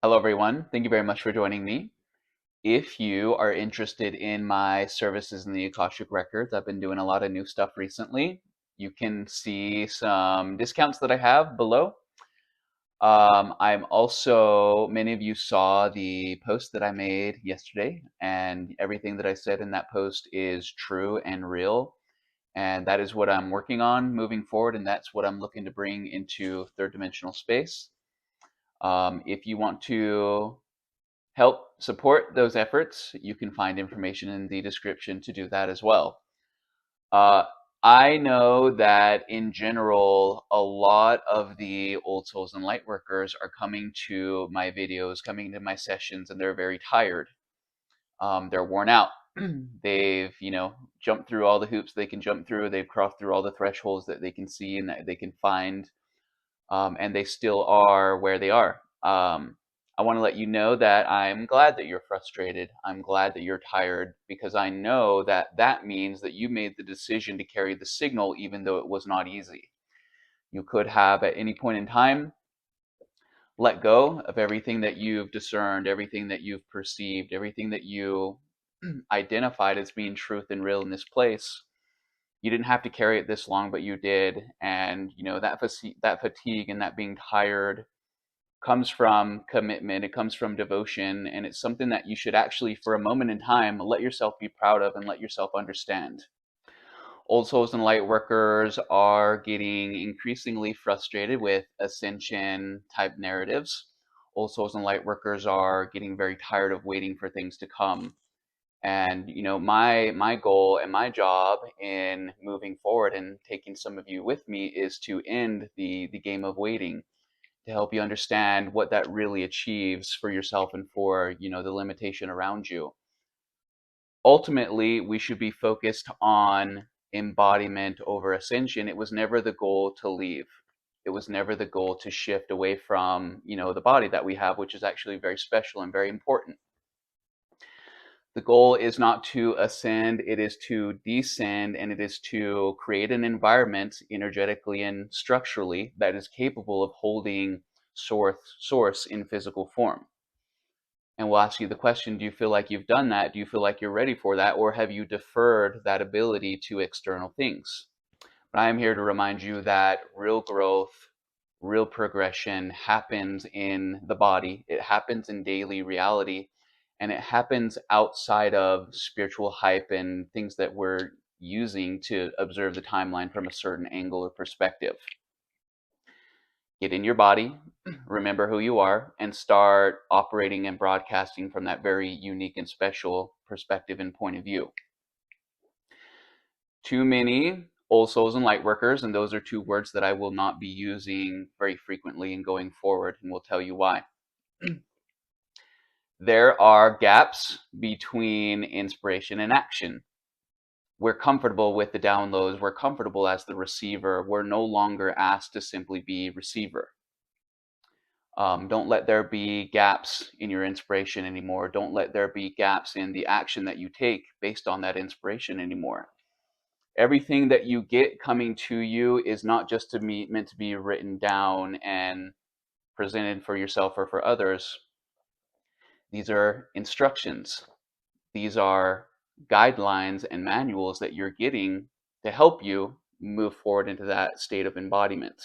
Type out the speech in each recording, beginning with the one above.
Hello, everyone. Thank you very much for joining me. If you are interested in my services in the Akashic Records, I've been doing a lot of new stuff recently. You can see some discounts that I have below. I'm also, many of you saw the post that I made yesterday, and everything that I said in that post is true and real. And that is what I'm working on moving forward, and that's what I'm looking to bring into third dimensional space. If you want to help support those efforts, you can find information in the description to do that as well. Uh, I know that in general, a lot of the old souls and light workers are coming to my videos, coming to my sessions, and they're very tired. They're worn out. They've, jumped through all the hoops they can jump through. They've crossed through all the thresholds that they can see and that they can find, and they still are where they are. I want to let you know that I'm glad that you're frustrated. I'm glad that you're tired because I know that that means that you made the decision to carry the signal even though it was not easy. You could have at any point in time let go of everything that you've discerned, everything that you've perceived, everything that you identified as being truth and real in this place. You didn't have to carry it this long, but you did. And that fatigue and that being tired comes from commitment, it comes from devotion, and it's something that you should actually, for a moment in time, let yourself be proud of and let yourself understand. Old souls and light workers are getting increasingly frustrated with ascension type narratives. Old souls and light workers are getting very tired of waiting for things to come. And my goal and my job in moving forward and taking some of you with me is to end the game of waiting, to help you understand what that really achieves for yourself and for the limitation around you. Ultimately, we should be focused on embodiment over ascension. It was never the goal to leave. It was never the goal to shift away from the body that we have, which is actually very special and very important. The goal is not to ascend, it is to descend, and it is to create an environment energetically and structurally that is capable of holding source in physical form. And we'll ask you the question, do you feel like you've done that? Do you feel like you're ready for that? Or have you deferred that ability to external things? But I am here to remind you that real growth, real progression happens in the body. It happens in daily reality, and it happens outside of spiritual hype and things that we're using to observe the timeline from a certain angle or perspective. Get in your body, remember who you are, and start operating and broadcasting from that very unique and special perspective and point of view. Too many old souls and light workers, and those are two words that I will not be using very frequently and going forward, and we'll tell you why. There are gaps between inspiration and action. We're comfortable with the downloads. We're comfortable as the receiver. We're no longer asked to simply be receiver. Don't let there be gaps in your inspiration anymore. Don't let there be gaps in the action that you take based on that inspiration anymore. Everything that you get coming to you is not just meant to be written down and presented for yourself or for others. These are instructions. These are guidelines and manuals that you're getting to help you move forward into that state of embodiment.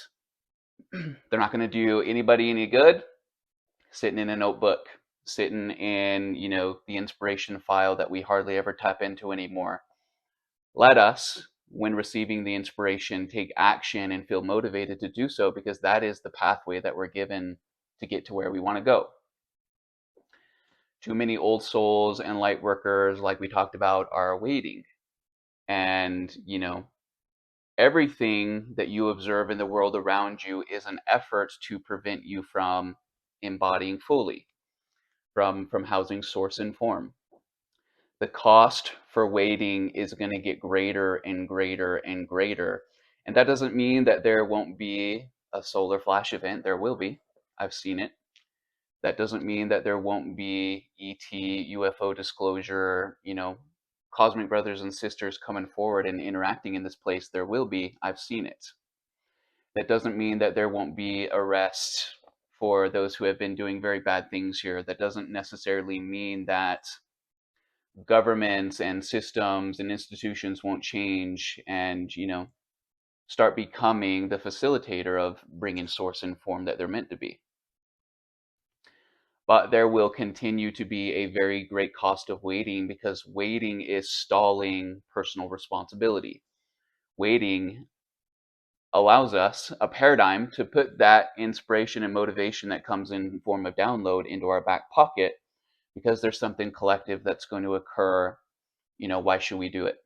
They're not going to do anybody any good sitting in a notebook, sitting in, the inspiration file that we hardly ever tap into anymore. Let us, when receiving the inspiration, take action and feel motivated to do so, because that is the pathway that we're given to get to where we want to go. Too many old souls and light workers, like we talked about, are waiting. And, everything that you observe in the world around you is an effort to prevent you from embodying fully, from housing source and form. The cost for waiting is going to get greater and greater and greater. And that doesn't mean that there won't be a solar flash event. There will be. I've seen it. That doesn't mean that there won't be ET, UFO disclosure, cosmic brothers and sisters coming forward and interacting in this place. There will be. I've seen it. That doesn't mean that there won't be arrests, for those who have been doing very bad things here. That doesn't necessarily mean that governments and systems and institutions won't change and, start becoming the facilitator of bringing source and form that they're meant to be. But there will continue to be a very great cost of waiting, because waiting is stalling personal responsibility. Waiting allows us a paradigm to put that inspiration and motivation that comes in form of download into our back pocket, because there's something collective that's going to occur. Why should we do it?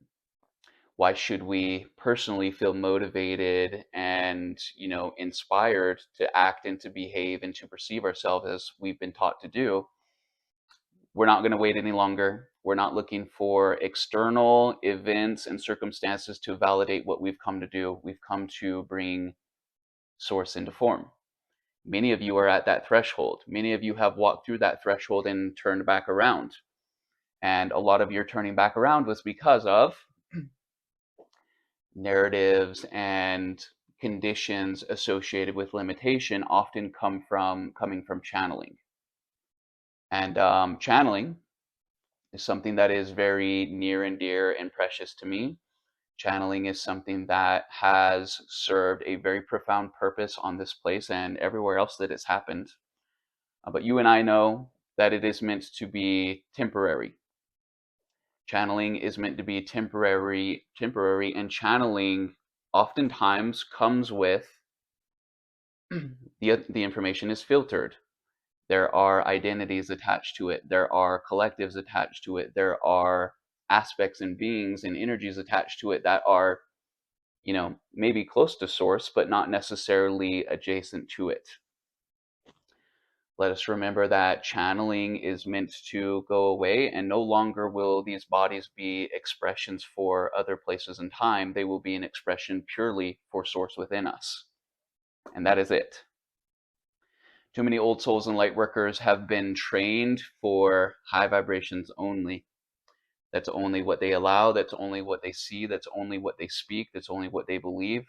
Why should we personally feel motivated and, inspired to act and to behave and to perceive ourselves as we've been taught to do? We're not going to wait any longer. We're not looking for external events and circumstances to validate what we've come to do. We've come to bring source into form. Many of you are at that threshold. Many of you have walked through that threshold and turned back around. And a lot of your turning back around was because of narratives and conditions associated with limitation, often coming from channeling. And channeling is something that is very near and dear and precious to me. Channeling is something that has served a very profound purpose on this place and everywhere else that it's happened. But you and I know that it is meant to be temporary. Channeling is meant to be temporary, and channeling oftentimes comes with the information is filtered. There are identities attached to it. There are collectives attached to it. There are aspects and beings and energies attached to it that are, maybe close to source, but not necessarily adjacent to it. Let us remember that channeling is meant to go away, and no longer will these bodies be expressions for other places in time. They will be an expression purely for source within us. And that is it. Too many old souls and light workers have been trained for high vibrations only. That's only what they allow. That's only what they see. That's only what they speak. That's only what they believe.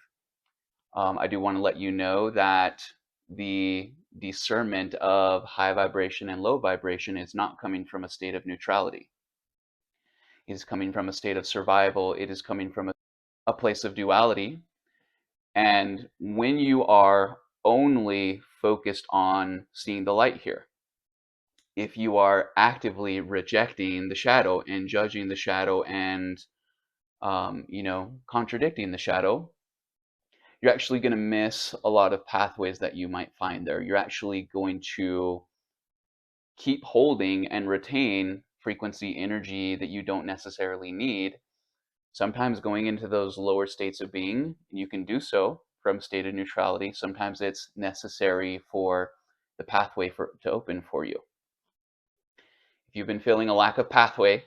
I do want to let you know that the discernment of high vibration and low vibration is not coming from a state of neutrality. It is coming from a state of survival. It is coming from a place of duality. And when you are only focused on seeing the light here, if you are actively rejecting the shadow and judging the shadow and contradicting the shadow, you're actually going to miss a lot of pathways that you might find there. You're actually going to keep holding and retain frequency energy that you don't necessarily need. Sometimes going into those lower states of being, you can do so from state of neutrality. Sometimes it's necessary for the pathway to open for you. If you've been feeling a lack of pathway,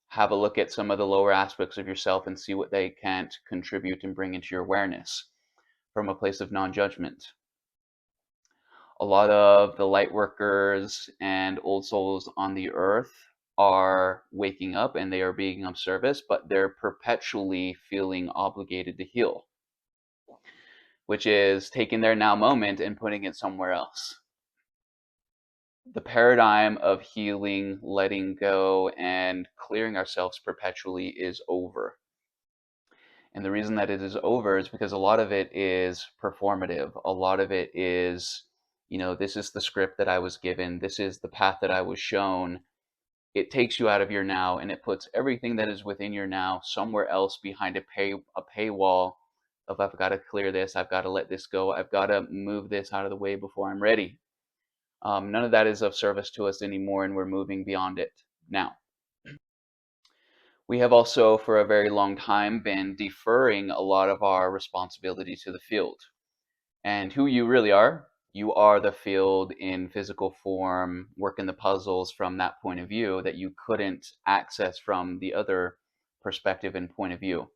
have a look at some of the lower aspects of yourself and see what they can't contribute and bring into your awareness from a place of non-judgment. A lot of the light workers and old souls on the earth are waking up and they are being of service, but they're perpetually feeling obligated to heal, which is taking their now moment and putting it somewhere else. The paradigm of healing, letting go, and clearing ourselves perpetually is over. And the reason that it is over is because a lot of it is performative. A lot of it is, this is the script that I was given. This is the path that I was shown. It takes you out of your now and it puts everything that is within your now somewhere else behind a paywall of, I've got to clear this. I've got to let this go. I've got to move this out of the way before I'm ready. None of that is of service to us anymore, and we're moving beyond it now. We have also, for a very long time, been deferring a lot of our responsibility to the field. And who you really are, you are the field in physical form, working the puzzles from that point of view that you couldn't access from the other perspective and point of view.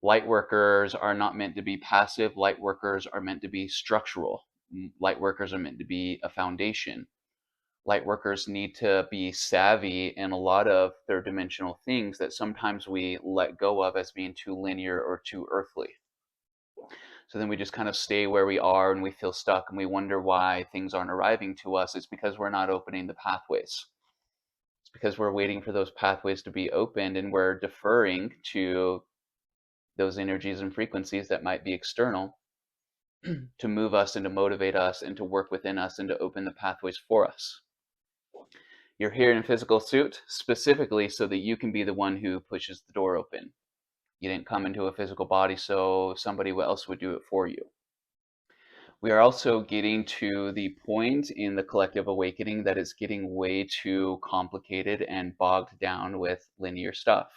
Light workers are not meant to be passive. Light workers are meant to be structural. Light workers are meant to be a foundation. Light workers need to be savvy in a lot of third dimensional things that sometimes we let go of as being too linear or too earthly. So then we just kind of stay where we are and we feel stuck and we wonder why things aren't arriving to us. It's because we're not opening the pathways. It's because we're waiting for those pathways to be opened and we're deferring to those energies and frequencies that might be external to move us and to motivate us and to work within us and to open the pathways for us. You're here in a physical suit specifically so that you can be the one who pushes the door open. You didn't come into a physical body so somebody else would do it for you. We are also getting to the point in the collective awakening that it's getting way too complicated and bogged down with linear stuff.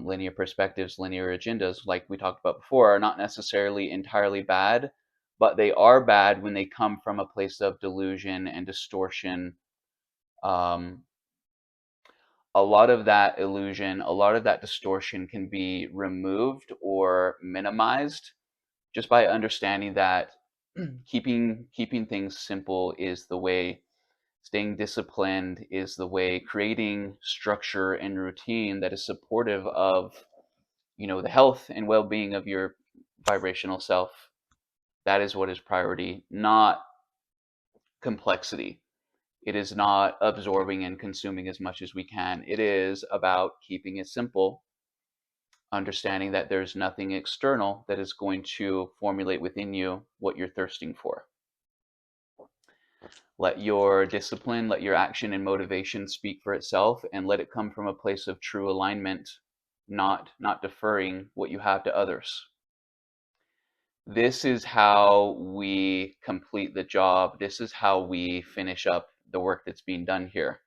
Linear perspectives, linear agendas, like we talked about before, are not necessarily entirely bad, but they are bad when they come from a place of delusion and distortion. A lot of that illusion, a lot of that distortion can be removed or minimized just by understanding that keeping things simple is the way, staying disciplined is the way, creating structure and routine that is supportive of the health and well-being of your vibrational self. That is what is priority, not complexity. It is not absorbing and consuming as much as we can. It is about keeping it simple, understanding that there's nothing external that is going to formulate within you what you're thirsting for. Let your discipline, let your action and motivation speak for itself, and let it come from a place of true alignment, not deferring what you have to others. This is how we complete the job. This is how we finish up the work that's being done here.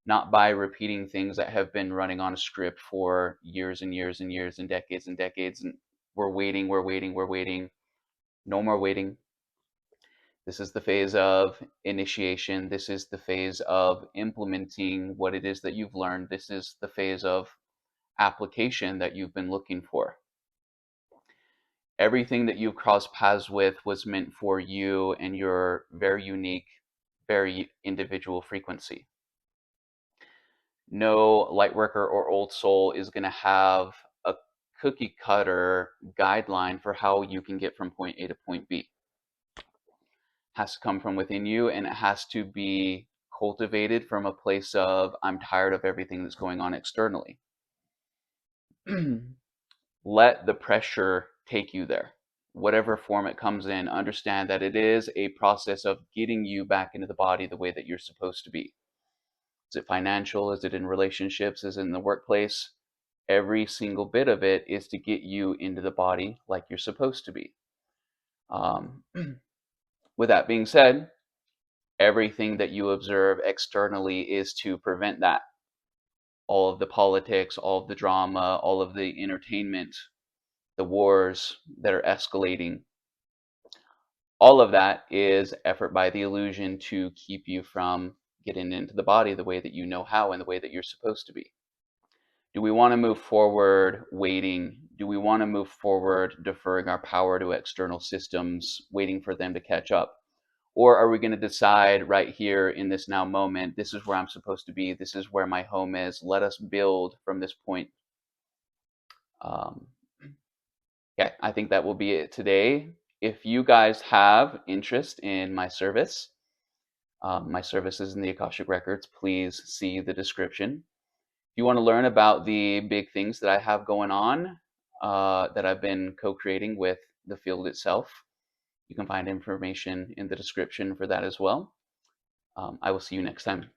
Not by repeating things that have been running on a script for years and years and years and decades and decades. And we're waiting. No more waiting. This is the phase of initiation. This is the phase of implementing what it is that you've learned. This is the phase of application that you've been looking for. Everything that you crossed paths with was meant for you and your very unique, very individual frequency. No lightworker or old soul is going to have a cookie cutter guideline for how you can get from point A to point B. It has to come from within you, and it has to be cultivated from a place of, I'm tired of everything that's going on externally. Let the pressure take you there. Whatever form it comes in, understand that it is a process of getting you back into the body the way that you're supposed to be. Is it financial? Is it in relationships? Is it in the workplace? Every single bit of it is to get you into the body like you're supposed to be. With that being said, everything that you observe externally is to prevent that. All of the politics, all of the drama, all of the entertainment, the wars that are escalating, all of that is effort by the illusion to keep you from getting into the body the way that you know how and the way that you're supposed to be. Do we want to move forward waiting? Do we want to move forward deferring our power to external systems, waiting for them to catch up? Or are we going to decide right here in this now moment, this is where I'm supposed to be, this is where my home is, let us build from this point. Okay, I think that will be it today. If you guys have interest in my service, my services in the Akashic Records, please see the description. If you want to learn about the big things that I have going on, that I've been co-creating with the field itself, you can find information in the description for that as well. I will see you next time.